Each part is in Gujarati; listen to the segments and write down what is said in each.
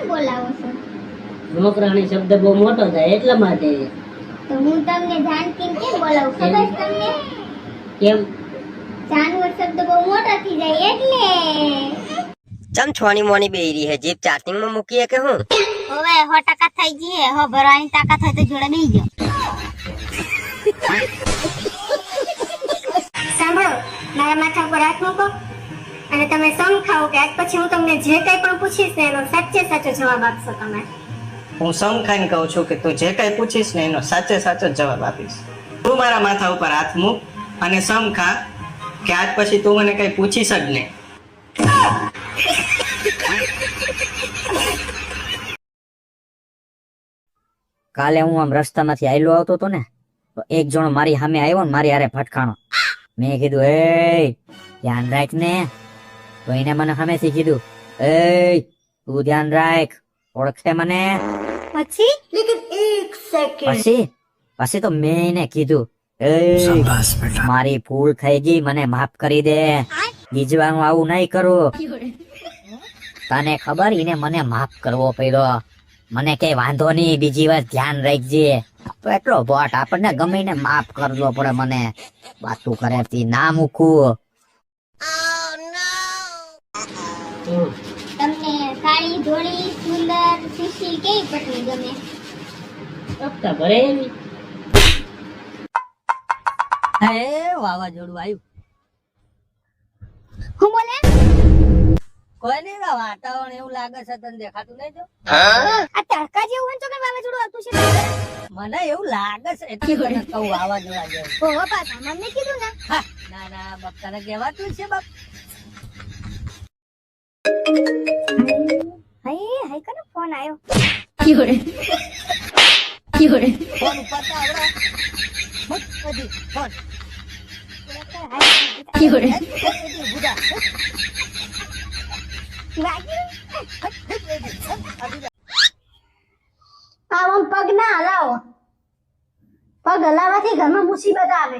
કેમ બોલાવો છો? નોકરાણી શબ્દ બહુ મોટો થાય એટલા માટે. તો હું તમને જાનકી કેમ બોલાવું ખબર છે તમને? કેમ? જાનવર શબ્દ બહુ મોટો થઈ જાય એટલે. ચમ છોની મોની બેરી હે જીપ ચાર્જિંગ માં મૂકીએ કે હું? હવે 100% થઈ ગઈ હે. હો ભરવાની તાકાત હોય તો જોડે બેહી જાઓ. સાંભળો, મારા માથા પર હાથ મૂકો અને તમે સમ ખાઓ કે આજ પછી હું તમને જે કંઈ પણ પૂછીશ ને એનો સાચે સાચો જવાબ આપશો તમે. હું સમ ખાઈને કહું છું કે તું જે કઈ પૂછીશ ને એનો સાચે સાચો જવાબ આપીશ. તું મારા માથા ઉપર હાથ મૂક અને સમ ખા કે આજ પછી તું મને કઈ પૂછીશ જ નહીં. કાલે હું આમ રસ્તામાંથી આયલો આવતો હતો ને તો એક જણો મારી સામે આવ્યો ને મારી હારે ફટકાણો. મેં કીધું એ ધ્યાન રાખ ને, તો એને મને સામેથી કીધું એ તું ધ્યાન રાખ, ઓળખે મને? પછી પછી તો મેં એને કીધું એ મારી ભૂલ થઈ ગઈ, મને માફ કરી દે, ગીજવાનું આવું નહીં કરું. તને ખબર, એને મને માફ કરવો પડ્યો. મને કઈ વાંધો નહીં, બીજી વાર ધ્યાન રાખજે. તો એટલો બોટ આપણને ગમે ને માફ કરવો પડે. મને વાતું કરે ના મૂકું. તમને કાળી ધોળી સુંદર સુશીલ કેવી પત્ની ગમે? હપ્તા ભરે એવી. હે વાવાઝોડું આવ્યું. હું બોલે? કોઈ નહીં, વાતાવરણ એવું લાગે છે, તને દેખાતું નહીં? જો આ તડકા જેવું હોય તો કે વાવાઝોડું આવતું છે? મને એવું લાગે છે એટલે તને કહું વાવાઝોડા જેવું. ઓહો પાછા મમ્મી કીધું ને. હા, ના ના બાપ, તને કહેવાતું છે બાપ. હાય કનો ફોન આવ્યો? ફોન ઉપર તો આવડે. ફોન આમ પગ ના હલાવો. પગ હલાવવાથી ઘરમાં મુસીબત આવે.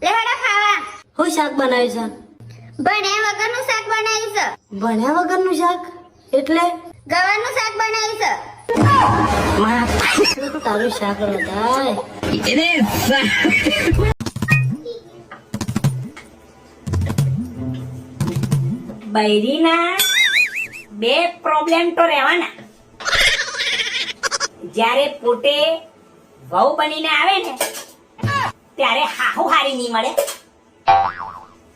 લેવાડા ખાવા. હું શાક બનાવ્યું ભણ્યા વગરનું શાક બનાવ્યું છે. છે? ભણ્યા વગરનું શાક એટલે? ગવારનું શાક બનાવ્યું છે. તો તારું શાક થાય. બૈરીના બે પ્રોબ્લેમ તો રહેવાના. જ્યારે પોતે વહુ બનીને આવે ને ત્યારે હાહુ હારી નહીં મળે,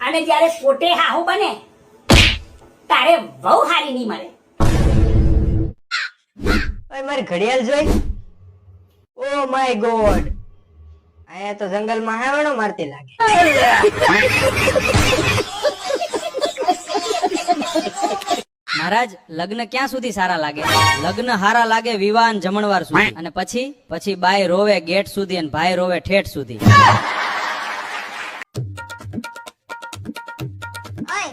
અને જ્યારે પોતે હાહુ બને ત્યારે વહુ હારી નહીં મળે. ઓય મારી ઘડિયાળ જોઈ. ઓ માય ગોડ, આયા તો જંગલમાં હાવણો મારતી લાગે. મહારાજ, લગ્ન ક્યાં સુધી સારા લાગે? લગ્ન હારા લાગે વિવાહ જમણવાર સુધી, અને પછી બાઈ રોવે ગેટ સુધી અને ભાઈ રોવે ઠેઠ સુધી. ઓય,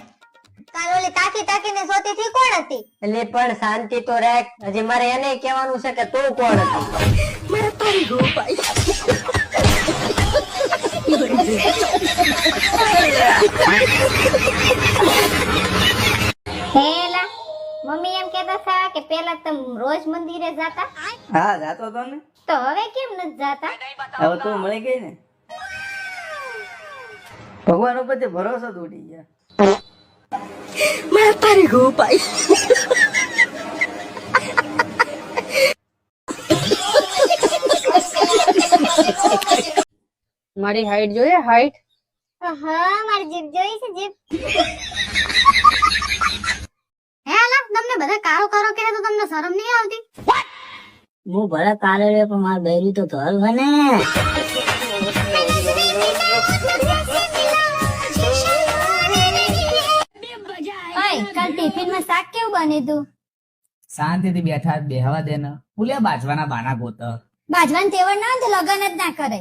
કાલ ઓલી તાકીને સોતી થી કોણ હતી? એટલે પણ શાંતિ તો રાખ. હજી મારે એને કહેવાનું છે કે તું કોણ હતી. હેલા, મમ્મી એમ કહેતા હતા કે પહેલા તમે રોજ મંદિરે જાતા, હા, જાતો તો ને. તો હવે કેમ નથી જાતા? હવે તું મળી ગઈ ને, ભગવાન ઉપર જે ભરોસો તૂટી ગયા. મારી હાઈટ જોઈએ? હાઈટ હા, મારી જીભ જોઈ છે, જીભ. હેલા, તમને બધા કારો કારો કહે તો તમને શરમ નહીં આવતી? હું ભલે કાલે રે પણ મારે બૈરી તો ધોલ બને. ઓય, કાલ ટિફિનમાં શાક કેવું બન્યું તું? શાંતિથી બેઠા બેહવા દે ને. ભૂલ્યા બાજવાના બાના ગોત. બાજવાન તેવડ ના હોય તો લગન જ ના કરે.